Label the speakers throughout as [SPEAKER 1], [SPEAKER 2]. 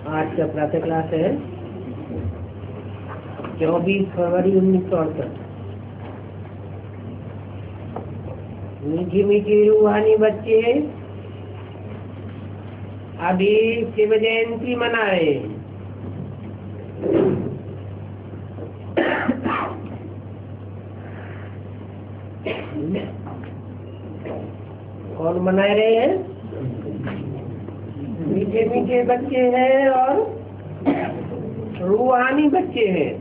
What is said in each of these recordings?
[SPEAKER 1] आज का प्रातः क्लास है 24 फरवरी 1968। मीठी मीठी रूहानी बच्चे अभी शिव जयंती मना रहे हैं। कौन मना रहे हैं? मीठे मीठे बच्चे हैं और रूहानी बच्चे हैं,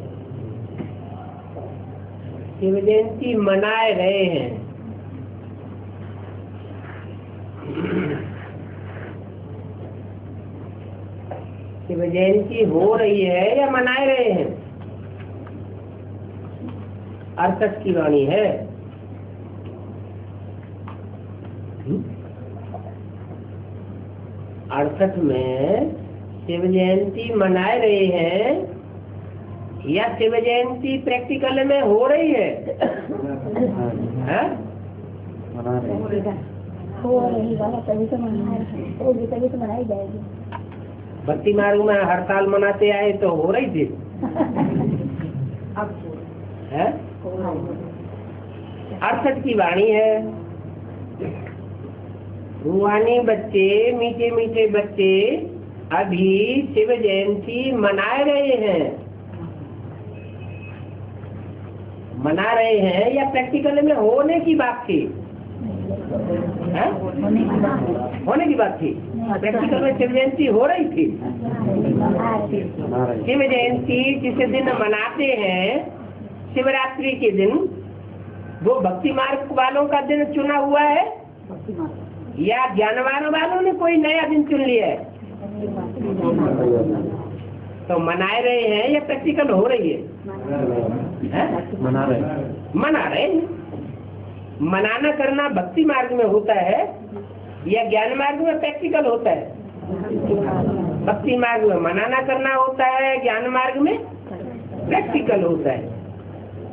[SPEAKER 1] शिव जयंती मनाए रहे हैं। शिव जयंती हो रही है या मनाए रहे हैं? अर्थक की वाणी है। अर्थक में शिव जयंती मनाए रहे हैं या शिव जयंती प्रैक्टिकल में हो रही है?
[SPEAKER 2] तभी तो मनाई जाएगी।
[SPEAKER 1] भक्ति मार्ग में हर साल मनाते आए तो हो रही थी। है? अर्थक की वाणी है। रूहानी बच्चे, मीठे मीठे बच्चे अभी शिव जयंती मना रहे हैं। मना रहे हैं या प्रैक्टिकल में होने की बात थी? होने की बात थी। प्रैक्टिकल में शिव जयंती हो रही थी। शिव जयंती जिस दिन मनाते हैं, शिवरात्रि के दिन, वो भक्ति मार्ग वालों का दिन चुना हुआ है या ज्ञानवान वालों ने कोई नया दिन चुन लिया है? तो मनाए रहे हैं या प्रैक्टिकल हो रही है? मना रहे हैं। मनाना करना भक्ति मार्ग में होता है या ज्ञान मार्ग में प्रैक्टिकल होता है? भक्ति मार्ग में मनाना करना होता है, ज्ञान मार्ग में प्रैक्टिकल होता है।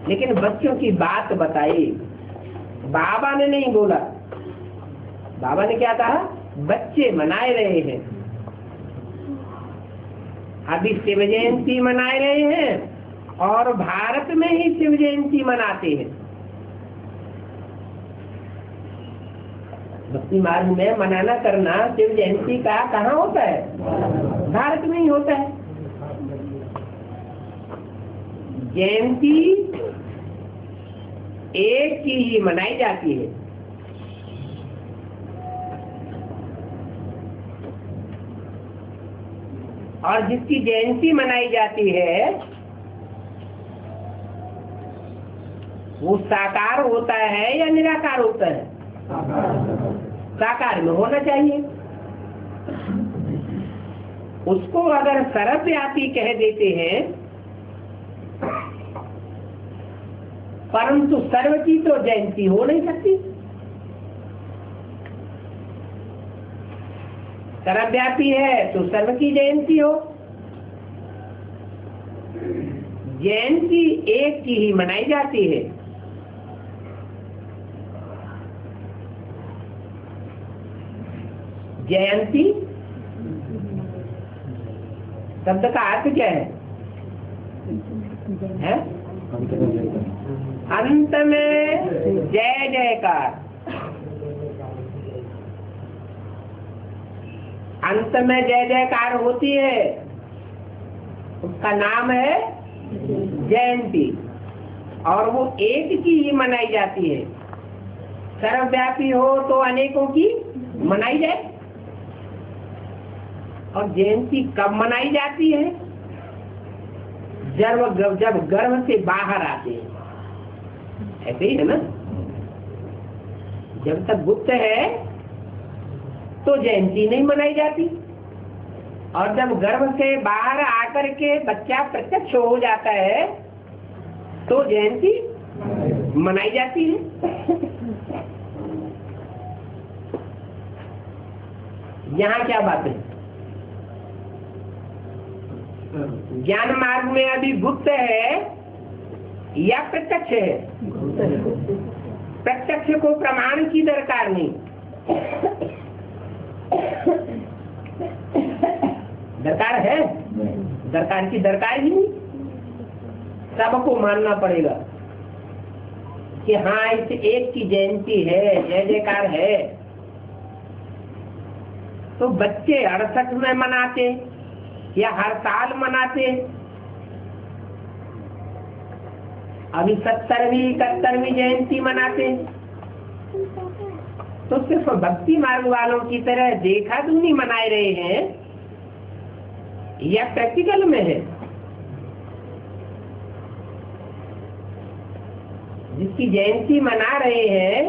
[SPEAKER 1] लेकिन बच्चों की बात बताई, बाबा ने नहीं बोला। बाबा ने क्या कहा? बच्चे मनाए रहे हैं। अभी शिव जयंती मनाए रहे हैं और भारत में ही शिव जयंती मनाते हैं। भक्ति मार्ग में मनाना करना शिव जयंती का कहाँ होता है? भारत में ही होता है। जयंती एक की ही मनाई जाती है। और जिसकी जयंती मनाई जाती है वो साकार होता है या निराकार होता है? साकार में होना चाहिए। उसको अगर सर्वव्यापी कह देते हैं, परंतु सर्व की तो जयंती हो नहीं सकती। सर्वव्यापी है तो सर्व की जयंती हो। जयंती एक की ही मनाई जाती है। जयंती शब्द का अर्थ क्या है? अंत में जय जयकार। अंत में जय जयकार होती है, उसका नाम है जयंती। और वो एक की ही मनाई जाती है। सर्वव्यापी हो तो अनेकों की मनाई जाए। और जयंती कब मनाई जाती है? जब गर्भ से बाहर आते हैं। ऐसे ही है ना? जब तक गुप्त है तो जयंती नहीं मनाई जाती। और जब गर्भ से बाहर आकर के बच्चा प्रत्यक्ष हो जाता है तो जयंती मनाई जाती है। यहाँ क्या बात है? ज्ञान मार्ग में अभी गुप्त है या प्रत्यक्ष है? प्रत्यक्ष को प्रमाण की दरकार नहीं। दरकार है? दरकार की दरकार ही नहीं। सबको मानना पड़ेगा कि हाँ इस एक की जयंती है, जय जयकार है। तो बच्चे 68 में मनाते या हर साल मनाते, अभी 70वीं 71वीं जयंती मनाते, तो सिर्फ भक्ति मार्ग वालों की तरह देखा दूनी मनाए रहे हैं या प्रैक्टिकल में है? जिसकी जयंती मना रहे हैं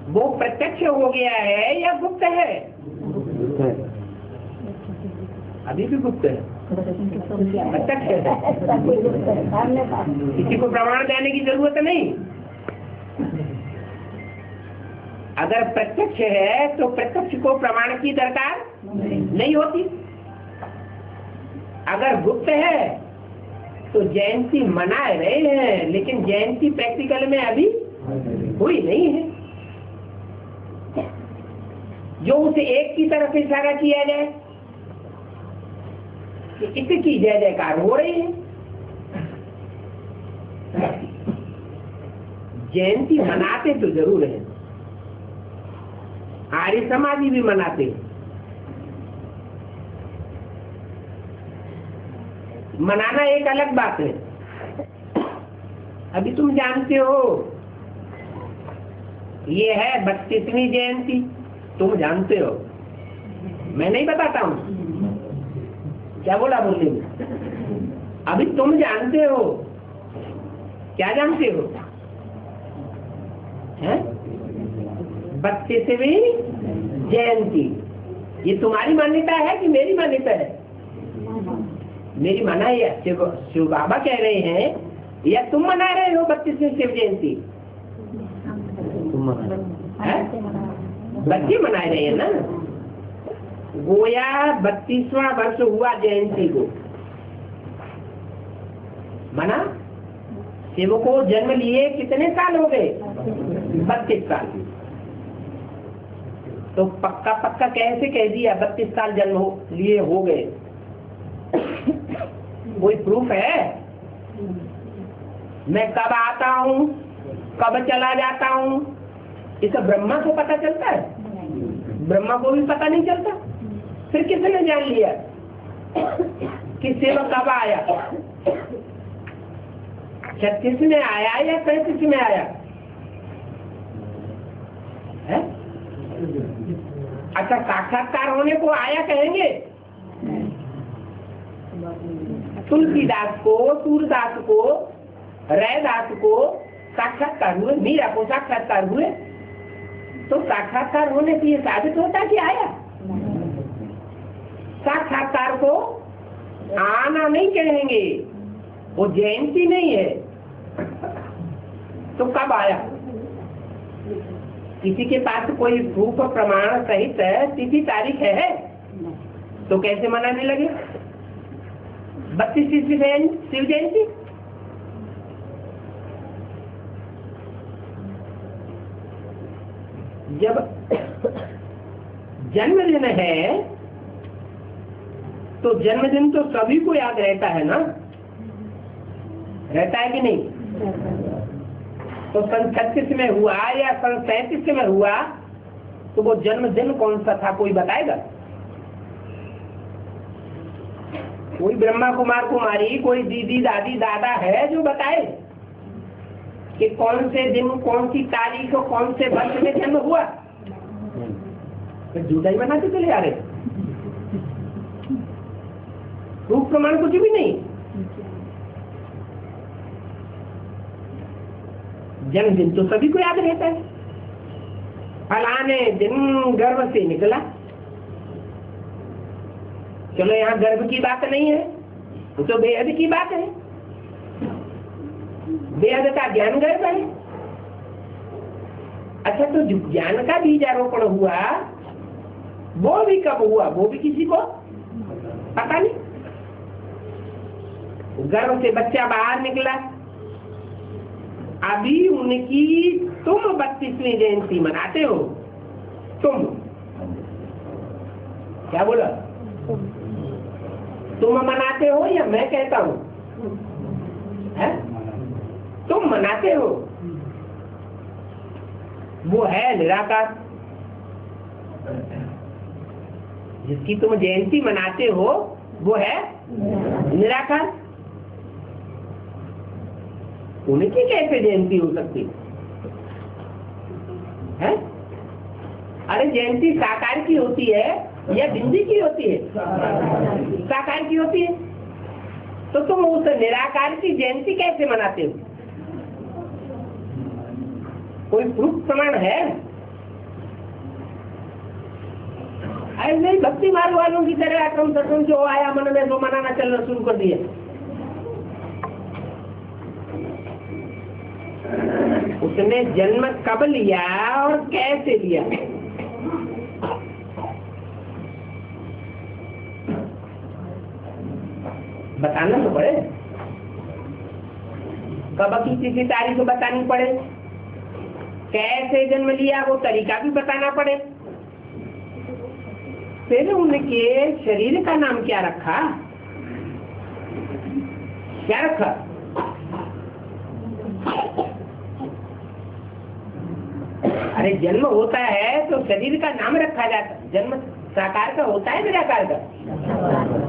[SPEAKER 1] वो प्रत्यक्ष हो गया है या गुप्त है? अभी भी गुप्त है, प्रत्यक्ष है। किसी को प्रमाण देने की जरूरत नहीं। अगर प्रत्यक्ष है तो प्रत्यक्ष को प्रमाण की दरकार नहीं होती। अगर गुप्त है तो जयंती मना रहे हैं लेकिन जयंती प्रैक्टिकल में अभी हुई नहीं है। जो उसे एक की तरफ इशारा किया जाए कि इसकी जय जयकार हो रही है। जयंती मनाते तो जरूर है, आर्य समाजी भी मनाते, मनाना एक अलग बात है। अभी तुम जानते हो ये है 32वीं जयंती, तुम जानते हो, मैं नहीं बताता हूँ। क्या बोला बोलने में? अभी तुम जानते हो, क्या जानते हो? 32वीं जयंती, ये तुम्हारी मान्यता है कि मेरी मान्यता है? मेरी माना है। शिव बाबा कह रहे हैं या तुम मना रहे हो 32वीं शिव जयंती? बच्चे मना रहे हैं ना। गोया 32वां वर्ष हुआ जयंती को मना। शिव को जन्म लिए कितने साल हो गए? 32 साल। तो पक्का पक्का कैसे कह दिया 32 साल जन्म लिए हो गए? कोई प्रूफ है? मैं कब आता हूँ कब चला जाता हूँ इसे ब्रह्मा को पता चलता है? ब्रह्मा को भी पता नहीं चलता। फिर किसने जान लिया कि शिव कब आया? 36 में आया या 35 में आया है? अच्छा, साक्षात्कार होने को आया कहेंगे? तुलसीदास को, सूरदास को, रैदास को साक्षात्कार हुए, मीरा को साक्षात्कार हुए। तो साक्षात्कार होने से ये साबित होता कि आया? साक्षात्कार को आना नहीं कहेंगे, वो जयंती नहीं है। तो कब आया? किसी के पास कोई प्रूफ प्रमाण सहित तिथि तारीख है तो कैसे मनाने लगे 32वीं शिव जयंती? जब जन्मदिन है तो जन्मदिन तो सभी को याद रहता है ना, रहता है कि नहीं? तो सन 36 में हुआ या सन 37 में हुआ तो वो जन्मदिन कौन सा था कोई बताएगा? कोई ब्रह्मा कुमार कुमारी, कोई दीदी दादी दादा है जो बताए कि कौन से दिन, कौन सी तारीख और कौन से वर्ष में जन्म हुआ? तो झूठा ही बनाते चले आ रहे, रूप प्रमाण कुछ भी नहीं। जन्मदिन तो सभी को याद रहता है। फलाने दिन गर्भ से निकला, चलो यहाँ गर्भ की बात नहीं है, वो तो बेहद की बात है। बेहद का ज्ञान गर्भ है। अच्छा, तो जो ज्ञान का बीजारोपण हुआ वो भी कब हुआ? वो भी किसी को पता नहीं। गर्भ से बच्चा बाहर निकला, अभी उनकी तुम 32वीं जयंती मनाते हो। तुम क्या बोला? तुम मनाते हो या मैं कहता हूँ? तुम मनाते हो, वो है निराकार। जिसकी तुम जयंती मनाते हो वो है निराकार। उनकी कैसे जयंती हो सकती है? अरे जयंती साकार की होती है या बिंदी की होती है? साकार की होती है। तो तुम उस निराकार की जयंती कैसे मनाते हो? कोई प्रूफ प्रमाण है? ऐसे ही भक्ति मार्ग वालों की तरह अक्रम सकम जो आया मन में जो मनाना चलना शुरू कर दिया। उसने जन्म कब लिया और कैसे लिया? बताना तो पड़े। कब की किसी तारीख बतानी पड़े, कैसे जन्म लिया वो तरीका भी बताना पड़े। फिर उनके शरीर का नाम क्या रखा? क्या रखा? अरे जन्म होता है तो शरीर का नाम रखा जाता है। जन्म साकार का होता है निराकार का?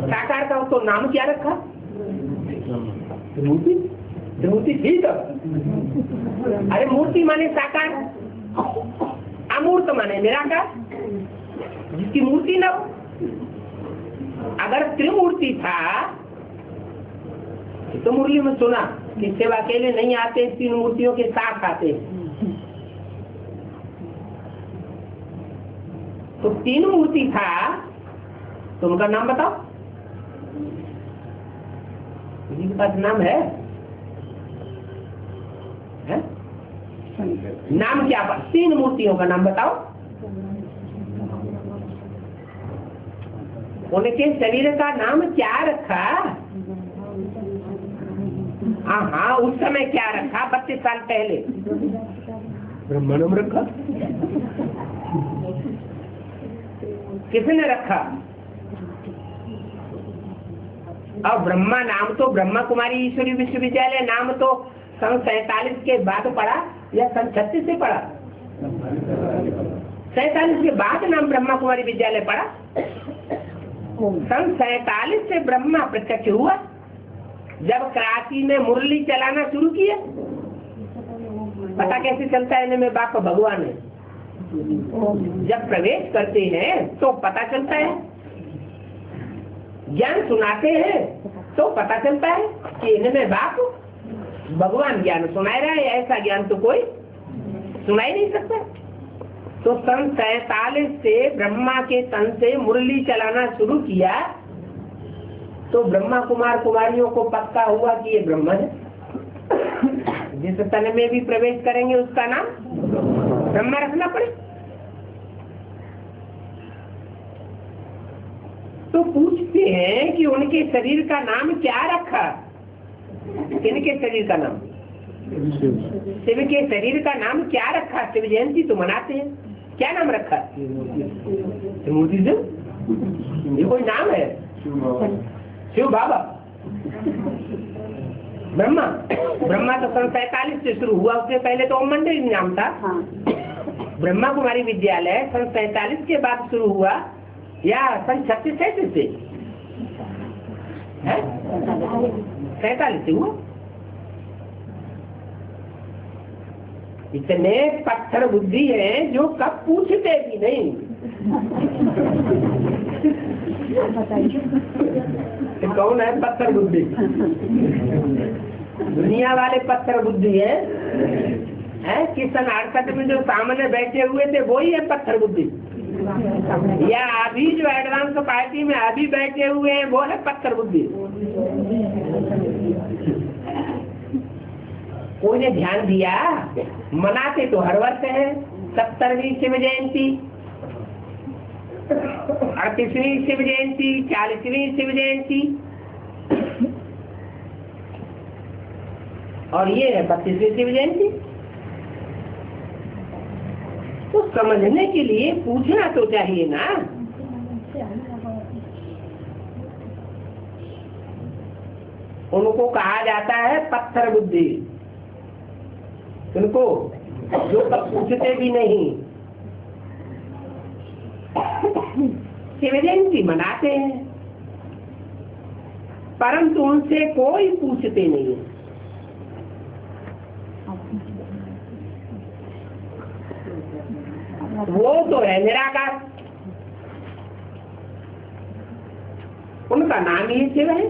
[SPEAKER 1] साकार का तो नाम क्या रखा? मूर्ति। मूर्ति थी तो। अरे मूर्ति माने साकार, अमूर्त माने निराकार, जिसकी मूर्ति न हो। अगर त्रिमूर्ति था तो मुरली में सुना कि शिव अकेले नहीं आते, तीन मूर्तियों के साथ आते। तो तीन मूर्ति था तो उनका नाम बताओ। किसी के पास नाम है? नाम क्या? तीन मूर्तियों का नाम बताओ। उनके शरीर का नाम क्या रखा? हाँ, उस समय क्या रखा? 32 साल पहले ब्रह्मणम रखा। किसने रखा? और ब्रह्मा नाम तो ब्रह्मा कुमारी ईश्वरी विश्वविद्यालय नाम तो सन 47 के बाद पढ़ा या सन 36 से पढ़ा? 47 के बाद नाम ब्रह्मा कुमारी विद्यालय पढ़ा। सन 47 से ब्रह्मा प्रत्यक्ष हुआ जब कराची में मुरली चलाना शुरू किया। पता कैसे चलता है? इनमें बाप भगवान है। जब प्रवेश करते हैं तो पता चलता है, ज्ञान सुनाते हैं तो पता चलता है कि इनमें बाप भगवान ज्ञान सुनाए रहा है। ऐसा ज्ञान तो कोई सुना ही नहीं सकता। तो सन 47 से ब्रह्मा के तन से मुरली चलाना शुरू किया तो ब्रह्मा कुमार कुमारियों को पक्का हुआ कि ये ब्रह्म है। जिस तन में भी प्रवेश करेंगे उसका नाम ब्रह्मा रखना पड़े। तो पूछते हैं कि उनके शरीर का नाम क्या रखा? किनके शरीर का नाम? शिव के शरीर का नाम क्या रखा? शिव जयंती तो मनाते हैं, क्या नाम रखा? मूर्ति शिव? ये कोई नाम है? शिव बाबा। ब्रह्मा तो सन 47 से शुरू हुआ, उससे पहले तो ओम मंडली नाम था। ब्रह्मा कुमारी विद्यालय सन 47 के बाद शुरू हुआ या सन 36 से? 47 से हुआ। इतने पत्थर बुद्धि है जो कब पूछते भी नहीं। कौन है पत्थर बुद्धि? दुनिया वाले पत्थर बुद्धि है कि सन 68 में जो सामने बैठे हुए थे वो ही है पत्थर बुद्धि, या अभी जो एडवांस पार्टी में अभी बैठे हुए हैं वो है पत्थर बुद्धि? कोई ने ध्यान दिया? मनाते तो हर वर्ष है 70वीं शिव जयंती, 38वीं शिव जयंती, 40वीं शिव जयंती, और ये है 32वीं शिव जयंती। तो समझने के लिए पूछना तो चाहिए ना। उनको कहा जाता है पत्थर बुद्धि। उनको जो तब पूछते भी नहीं, शिव जयंती मनाते हैं परंतु उनसे कोई पूछते नहीं है। वो तो है निराकार, उनका नाम ही शिव है।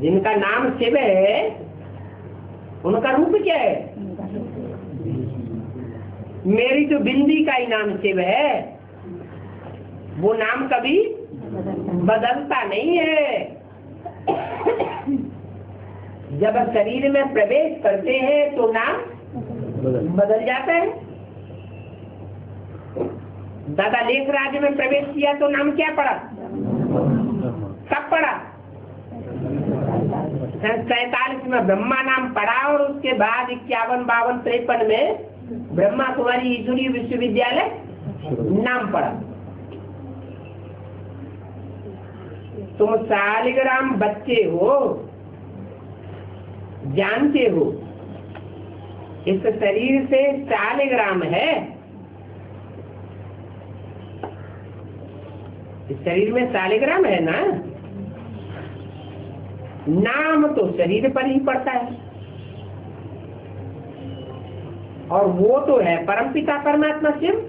[SPEAKER 1] जिनका नाम शिव है उनका रूप क्या है? मेरी तो बिंदी का ही नाम शिव है, वो नाम कभी बदलता नहीं है। जब शरीर में प्रवेश करते हैं तो नाम बदल जाता है। दादा लेखराज में प्रवेश किया तो नाम क्या पड़ा? कब पड़ा? 47 में ब्रह्मा नाम पड़ा और उसके बाद 51, 52, 53 में ब्रह्मा कुमारी ईश्वरीय विश्वविद्यालय नाम पड़ा। तुम सालिग्राम बच्चे हो, जानते हो इस शरीर से सालिग्राम है, इस शरीर में सालिग्राम है ना। नाम तो शरीर पर ही पड़ता है और वो तो है परमपिता परमात्मा शिव।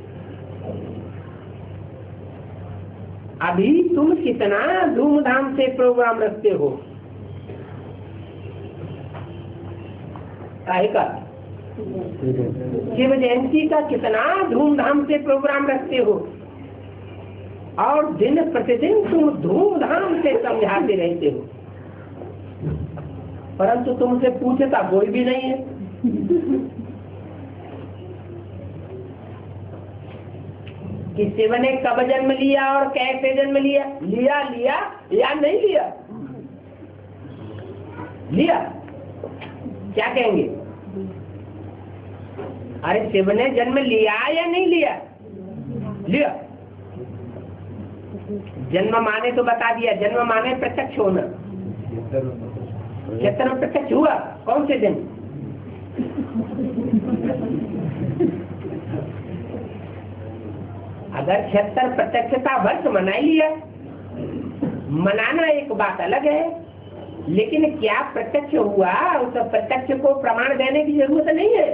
[SPEAKER 1] अभी तुम कितना धूमधाम से प्रोग्राम रखते हो, काहे का? शिव जयंती का कितना धूमधाम से प्रोग्राम रखते हो और दिन प्रतिदिन तुम धूमधाम से समझाते रहते हो, परंतु तुमसे पूछता कोई भी नहीं है। कि शिव ने कब जन्म लिया और कैसे जन्म लिया? लिया लिया या नहीं लिया? लिया। क्या कहेंगे? अरे शिव ने जन्म लिया या नहीं लिया? लिया। जन्म माने तो बता दिया, जन्म माने प्रत्यक्ष होना। क्षेत्र में प्रत्यक्ष हुआ कौन से दिन? अगर 76 प्रत्यक्षता वर्ष मना लिया, मनाना एक बात अलग है, लेकिन क्या प्रत्यक्ष हुआ उस प्रत्यक्ष को प्रमाण देने की जरूरत नहीं है।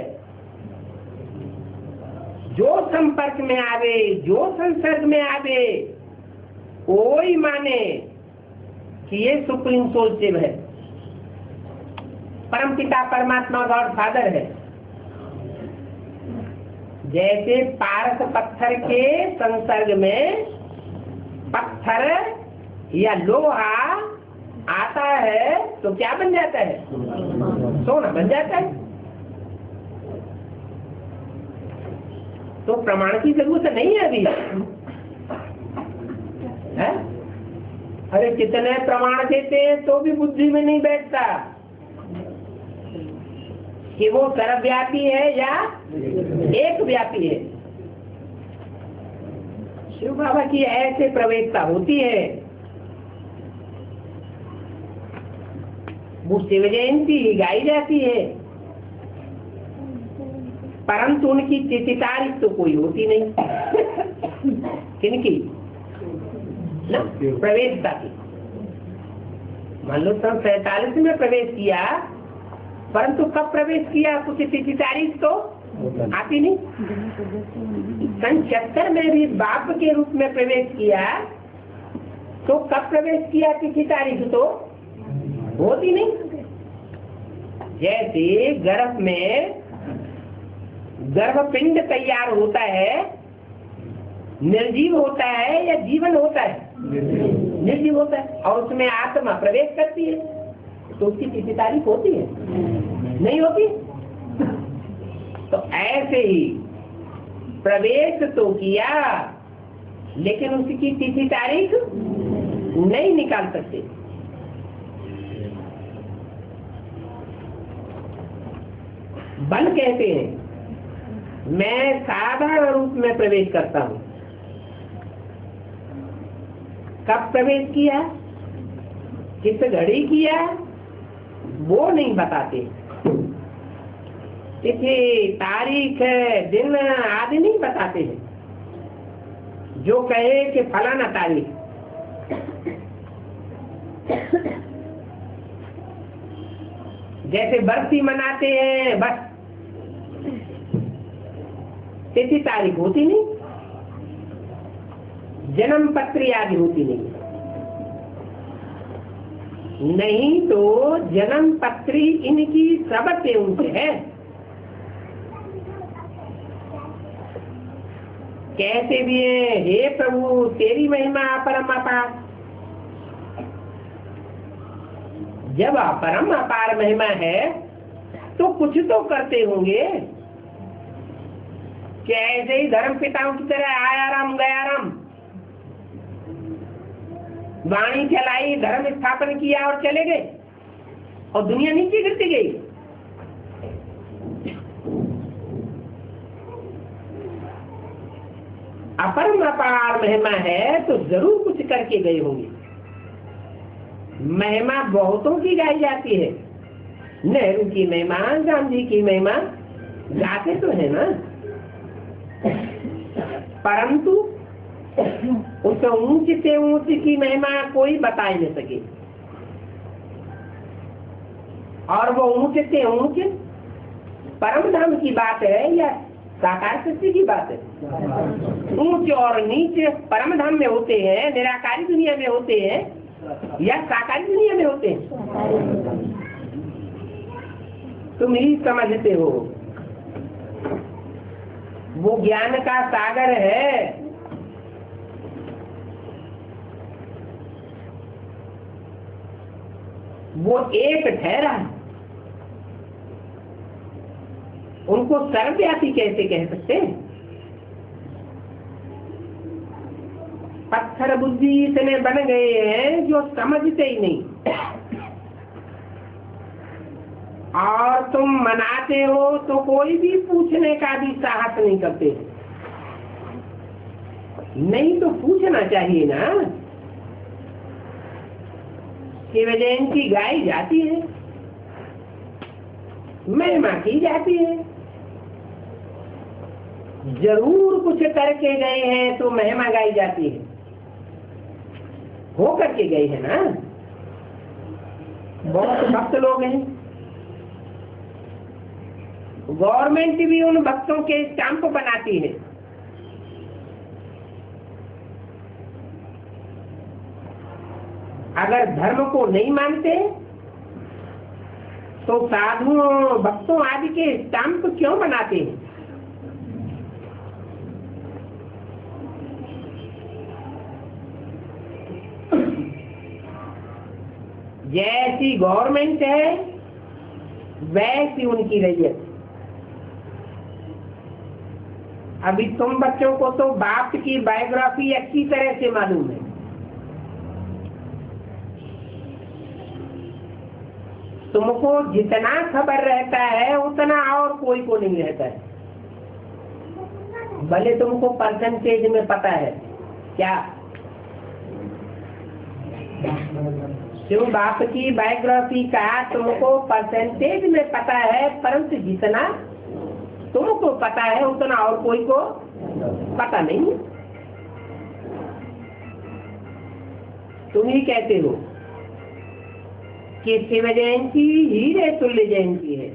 [SPEAKER 1] जो संपर्क में आवे, जो संसर्ग में आवे, कोई माने कि ये सुप्रीम सोल शिव है, परमपिता परमात्मा गॉड फादर है। जैसे पारस पत्थर के संसर्ग में पत्थर या लोहा आता है तो क्या बन जाता है? सोना बन जाता है। तो प्रमाण की जरूरत नहीं है अभी है? अरे कितने प्रमाण देते हैं तो भी बुद्धि में नहीं बैठता कि वो सर्वव्यापी है या एक व्यापी है। शिव बाबा की ऐसे प्रवेशता होती है। वो शिव जयंती गाई जाती है परंतु उनकी तिथि तारीख तो कोई होती नहीं। किनकी? ना प्रवेशता की। मान लो 47 में प्रवेश किया, परंतु कब प्रवेश किया कुछ तिथि तारीख तो आती नहीं। 76 में भी बाप के रूप में प्रवेश किया तो कब प्रवेश किया तिथि तारीख तो होती नहीं। जैसे गर्भ में गर्भपिंड तैयार होता है, निर्जीव होता है या जीवन होता है? निर्जीव होता है और उसमें आत्मा प्रवेश करती है तो उसकी तिथि तारीख होती है? नहीं होती। तो ऐसे ही प्रवेश तो किया लेकिन उसकी तिथि तारीख नहीं निकाल सकते। बल कहते हैं, मैं साधारण रूप में प्रवेश करता हूँ। कब प्रवेश किया, किस घड़ी किया, वो नहीं बताते। तिथि, तारीख, दिन आदि नहीं बताते हैं। जो कहे कि फलाना तारीख, जैसे बरसी मनाते हैं, बस तिथि तारीख होती नहीं, जन्म पत्री आदि होती नहीं। नहीं तो जन्म पत्री इनकी सबसे ऊंचे है। कहते भी है, हे प्रभु तेरी महिमा अपरम अपार। जब अपरम अपार महिमा है तो कुछ तो करते होंगे कि ऐसे ही धर्म पिताओं की तरह आया राम गया राम, वाणी चलाई, धर्म स्थापन किया और चले गए और दुनिया नीचे गिरती गई। अपरम अपार महिमा है तो जरूर कुछ करके गए होंगे। महिमा बहुतों की गाई जाती है। नेहरू की महिमा, गांधी की महिमा गाते तो है ना, परंतु उस ऊंच से ऊंच की महिमा कोई बता ही नहीं सके। और वो ऊंच से ऊंच परम धाम की बात है या साकार सत्य की बात है? ऊंच और नीच परम धाम में होते हैं, निराकारी दुनिया में होते हैं या साकारी दुनिया में होते हैं? तुम ही समझते हो। वो ज्ञान का सागर है। वो एक ठहरा, उनको सर्वव्यापी कैसे कह सकते हैं? पत्थर बुद्धि इतने बन गए हैं जो समझते ही नहीं, और तुम मनाते हो तो कोई भी पूछने का भी साहस नहीं करते। नहीं तो पूछना चाहिए ना। शिव जयंती गाई जाती है, महिमा की जाती है, जरूर कुछ करके गए हैं तो महिमा गाई जाती है। हो करके गए हैं ना। बहुत भक्त लोग हैं, गवर्नमेंट भी उन भक्तों के स्टैंप बनाती है। अगर धर्म को नहीं मानते तो साधुओं भक्तों आदि के स्टैंप क्यों बनाते हैं? जैसी गवर्नमेंट है वैसी उनकी रैयत। अभी तुम बच्चों को तो बाप की बायोग्राफी अच्छी तरह से मालूम है। तुमको जितना खबर रहता है उतना और कोई को नहीं रहता है। भले तुमको परसेंटेज में पता है क्या? जो बाप की बायोग्राफी का तुमको परसेंटेज में पता है, परंतु जितना तुमको पता है उतना और कोई को पता नहीं। तुम ही कहते हो कि शिव जयंती हीरे तुल्य जयंती है,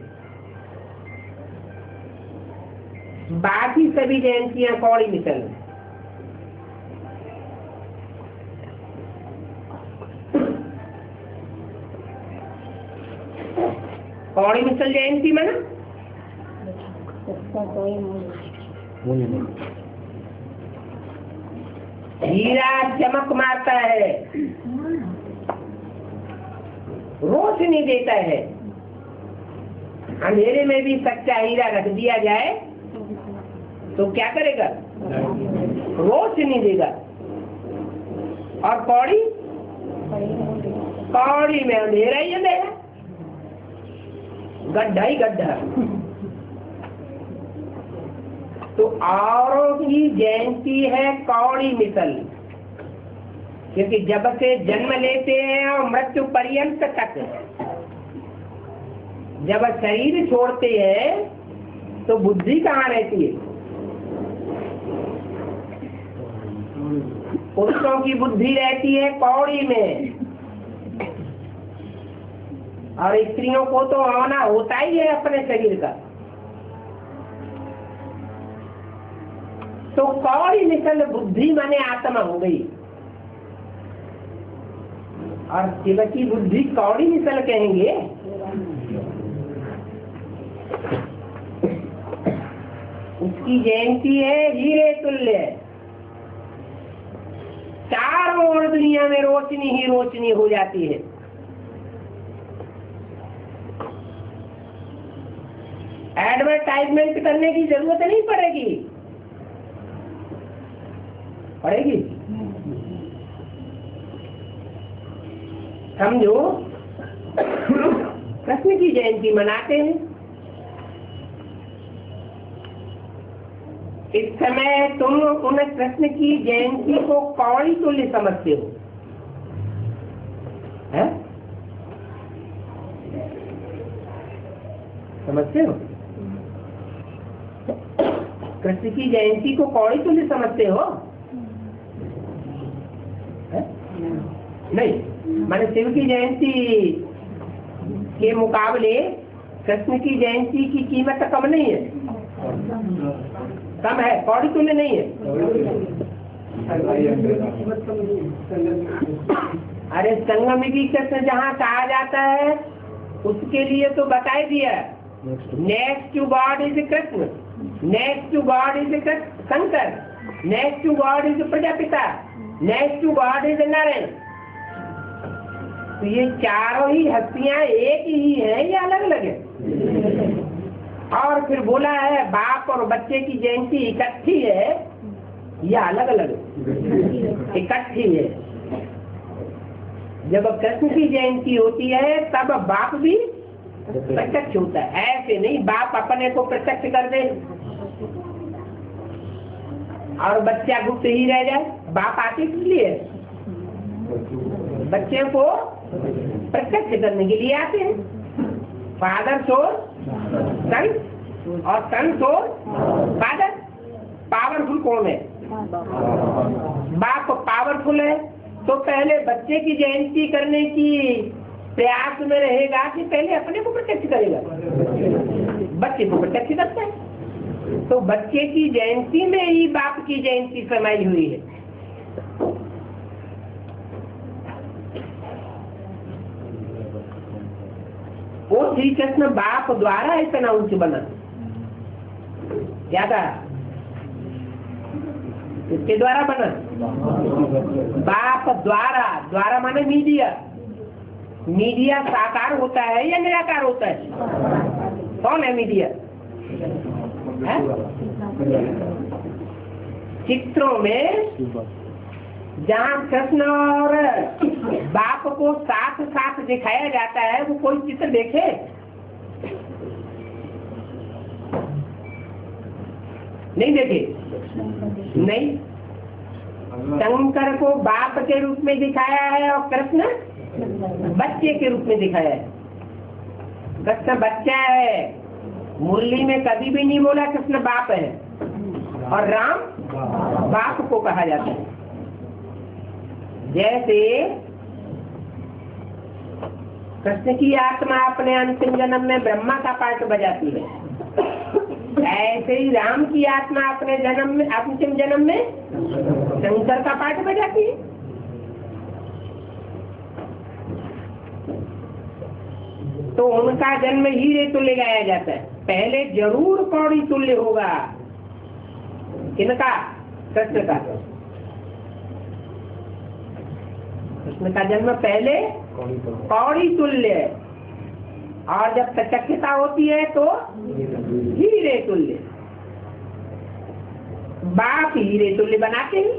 [SPEAKER 1] बाकी सभी जयंतियां कौड़ी मिसल। कौड़ी मिसल जयंती में ना हीरा चमक मारता है, रोशनी देता है। अंधेरे में भी सच्चा हीरा रख दिया जाए तो क्या करेगा? रोशनी देगा। और कौड़ी, कौड़ी में अंधेरा ही अंधेरा, गड्ढा ही गड्ढा। तो औरों की जयंती है कौड़ी मिसल, क्योंकि जब से जन्म लेते हैं और मृत्यु पर्यंत तक, जब शरीर छोड़ते हैं तो बुद्धि कहाँ रहती है? पुरुषों की बुद्धि रहती है कौड़ी में, और स्त्रियों को तो होना होता ही है अपने शरीर का। तो कौड़ी मिसल बुद्धि माने आत्मा हो गई, और शिव की बुद्धि कौड़ी मिसल कहेंगे। उसकी जयंती है हीरे तुल्य, चारों ओर दुनिया में रोशनी ही रोशनी हो जाती है। एडवर्टाइजमेंट करने की जरूरत नहीं पड़ेगी, पड़ेगी? समझो, कृष्ण की जयंती मनाते हैं। इस समय तुम उन कृष्ण की जयंती को कौड़ी तुल्य समझते हो, है? समझते हो? कृष्ण की जयंती को कौड़ी तुल्य समझते हो? है? नहीं, माने शिव की जयंती के मुकाबले कृष्ण की जयंती की कीमत कम नहीं है, कम है, कौड़ी तुल्य नहीं है। अरे संगमिकी कृष्ण जहाँ कहा जाता है उसके लिए तो बता दिया, next to God is Krishna, next to God is Shankar, next to God is Prajapita, next to God is Narayan. तो ये चारों ही हस्तियां एक ही है या अलग अलग है? और फिर बोला है बाप और बच्चे की जयंती इकट्ठी है या अलग अलग है? इकट्ठी है। जब कृष्ण की जयंती होती है तब बाप भी प्रत्यक्ष होता है, ऐसे नहीं बाप अपने को प्रत्यक्ष कर दे और बच्चा गुप्त ही रह जाए। बाप आते किस लिए? बच्चे को प्रत्यक्ष करने के लिए आते हैं। फादर सोर सन और सन सोर फादर। पावरफुल कौन है? बाप पावरफुल है, तो पहले बच्चे की जयंती करने की प्रयास में रहेगा कि पहले अपने को प्रत्यक्ष करेगा? बच्चे को प्रत्यक्ष करता है। तो बच्चे की जयंती में ही बाप की जयंती समाई हुई है। वो श्री कृष्ण बाप द्वारा इतना उच्च बना। क्या कहा? किसके द्वारा बना? बाप द्वारा। द्वारा माने मीडिया। मीडिया साकार होता है या निराकार होता है? कौन है मीडिया? है? चित्रों में जहाँ कृष्ण और बाप को साथ साथ दिखाया जाता है, वो कोई चित्र देखे? नहीं देखे? नहीं। शंकर को बाप के रूप में दिखाया है और कृष्ण बच्चे के रूप में दिखाया है। कृष्ण बच्चा है, मुरली में कभी भी नहीं बोला कृष्ण बाप है, और राम बाप को कहा जाता है। जैसे कृष्ण की आत्मा अपने अंतिम जन्म में ब्रह्मा का पाठ बजाती है, ऐसे ही राम की आत्मा अपने जन्म में अंतिम जन्म में शंकर का पाठ बजाती है। तो उनका जन्म हीरे तुल्य गाया जाता है। पहले जरूर कौड़ी तुल्य होगा। किनका? कृष्ण का। कृष्ण का जन्म पहले कौड़ी तुल्य, और जब प्रत्यक्षता होती है तो हीरे तुल्य। बाप हीरे तुल्य बनाते हैं,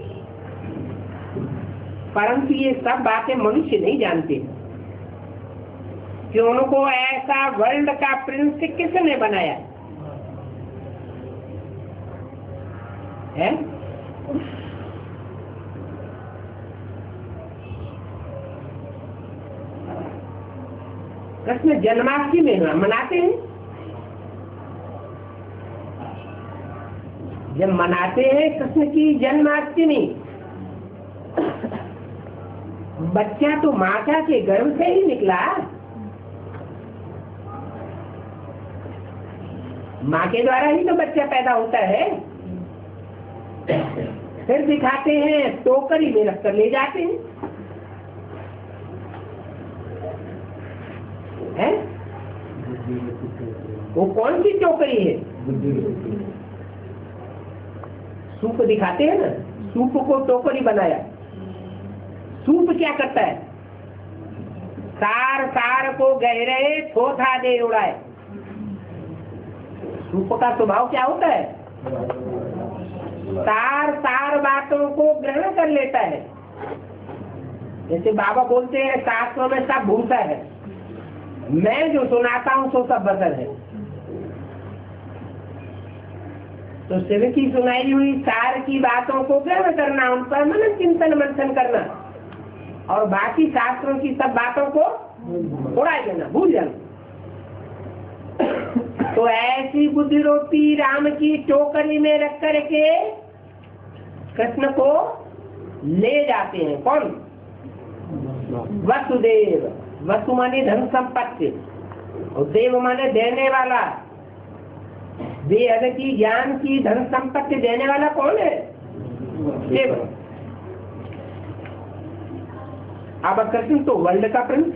[SPEAKER 1] परंतु ये सब बातें मनुष्य नहीं जानते कि उनको ऐसा वर्ल्ड का प्रिंस किसने बनाया। है? कृष्ण जन्माष्टमी मनाते हैं। जब मनाते हैं कृष्ण की जन्माष्टमी, बच्चा तो माता के गर्भ से ही निकला, माँ के द्वारा ही तो बच्चा पैदा होता है। फिर दिखाते हैं, टोकरी में रखकर ले जाते हैं। वो कौन सी टोकरी है? सूप दिखाते हैं ना, सूप को टोकरी बनाया। सूप क्या करता है? सार सार को गहरे थोथा दे उड़ाए। सूप का स्वभाव क्या होता है? सार सार बातों को ग्रहण कर लेता है। जैसे बाबा बोलते हैं शास्त्रों में सब भूसा है, मैं जो सुनाता हूँ सो सब बसर है। तो शिव की सुनाई हुई सार की बातों को ग्रहण करना, उन पर मनन चिंतन मंथन करना, और बाकी शास्त्रों की सब बातों को उड़ा देना, भूल जाना। तो ऐसी बुद्धि रूपी राम की टोकरी में रख करके कृष्ण को ले जाते हैं। कौन? वसुदेव। वसु माने धन संपत्ति, और देव माने देने वाला। देह की ज्ञान की धन संपत्ति देने वाला कौन है? देव। अब कृष्ण तो वर्ल्ड का प्रिंस,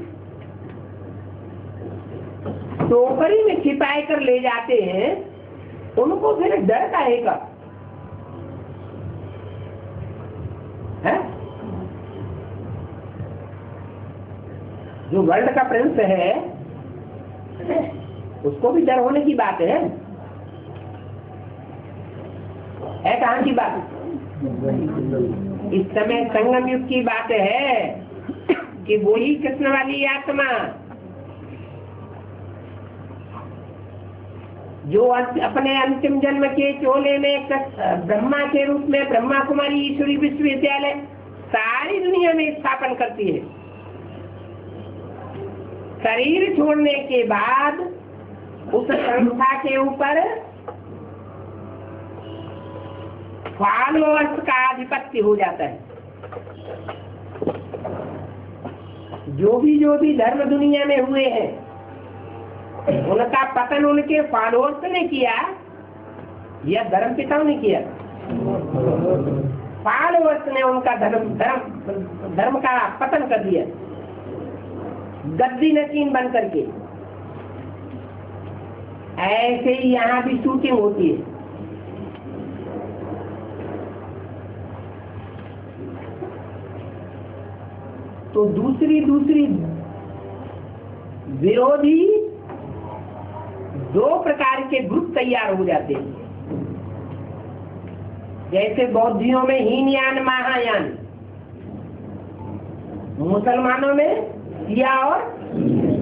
[SPEAKER 1] टोकरी में छिपाए कर ले जाते हैं, उनको फिर डर काहेगा? है? जो वर्ल्ड का प्रिंस है उसको भी डर होने की बात है कहाँ की बात? इस समय संगम युग की बात है कि वही कृष्ण वाली आत्मा जो अपने अंतिम जन्म के चोले में ब्रह्मा के रूप में ब्रह्मा कुमारी ईश्वरी विश्वविद्यालय सारी दुनिया में स्थापन करती है। शरीर छोड़ने के बाद उस संस्था के ऊपर फॉलोअर्स का आधिपत्य हो जाता है। जो भी धर्म दुनिया में हुए हैं, उनका पतन उनके फॉलोअर्स ने किया या धर्म पिताओं ने किया? फॉलोअर्स ने उनका धर्म का पतन कर दिया, गद्दी नसीन बन करके। ऐसे ही यहाँ भी शूटिंग होती है। तो दूसरी विरोधी दो प्रकार के ग्रुप तैयार हो जाते हैं। जैसे बौद्धियों में हीनयान महायान, मुसलमानों में शिया और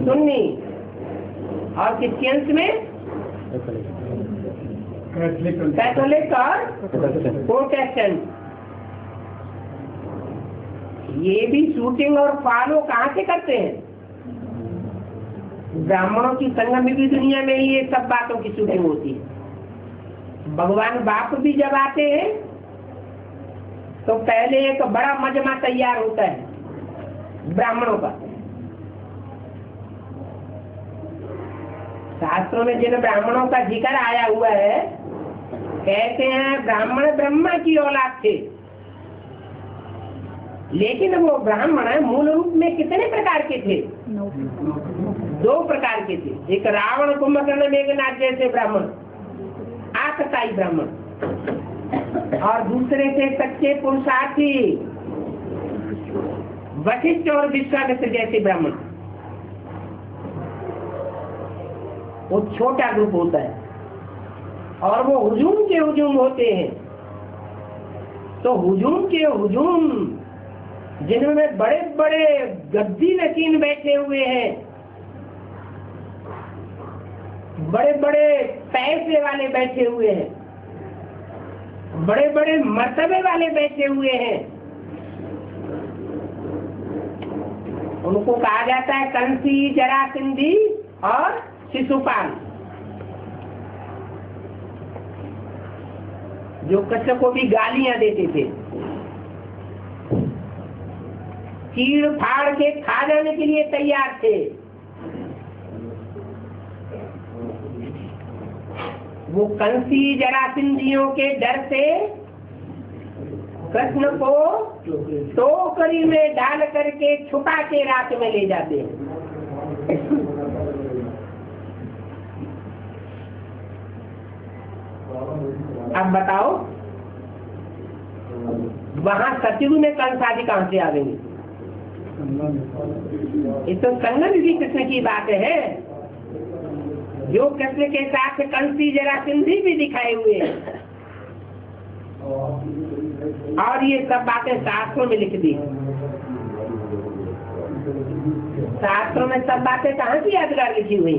[SPEAKER 1] सुन्नी, और क्रिश्चियंस में कैथोलिक और प्रोटेस्टेंट। ये भी शूटिंग और फॉलो कहाँ से करते हैं? ब्राह्मणों की संगम भी दुनिया में ही ये सब बातों की शूटिंग होती है। भगवान बाप भी जब आते हैं तो पहले एक बड़ा मजमा तैयार होता है ब्राह्मणों का। शास्त्रों में जिन ब्राह्मणों का जिक्र आया हुआ है, कहते हैं ब्राह्मण ब्रह्मा की औलाद थे। लेकिन वो ब्राह्मण मूल रूप में कितने प्रकार के थे? 2 प्रकार के थे। एक रावण कुंभकर्ण मेघनाथ जैसे ब्राह्मण, आतताई ब्राह्मण, और दूसरे थे सच्चे पुरुषार्थी वशिष्ठ और विश्वामित्र जैसे ब्राह्मण। वो छोटा ग्रुप होता है और वो हुजूम के हुजूम होते हैं। तो हुजूम के हुजूम जिनमें बड़े बड़े गद्दी नशीन बैठे हुए हैं, बड़े बड़े पैसे वाले बैठे हुए हैं, बड़े बड़े मर्तबे वाले बैठे हुए हैं, उनको कहा जाता है कंसी, जरासंधी और शिशुपाल, जो कृष्ण को भी गालियां देते थे, चीड़ फाड़ के खा जाने के लिए तैयार थे। वो कंसी जरासंधियों के डर से कृष्ण को टोकरी में डाल करके छुपा के रात में ले जाते हैं। अब बताओ वहां सतयुग में कंस आदि कहां से आ गई? ये तो संगम भी कृष्ण की बात है, जो कृष्ण के साथ कंसी जरासंधी भी दिखाए हुए हैं, और ये सब बातें शास्त्रों में लिख दी। शास्त्रों में सब बातें कहाँ की यादगार लिखी हुई?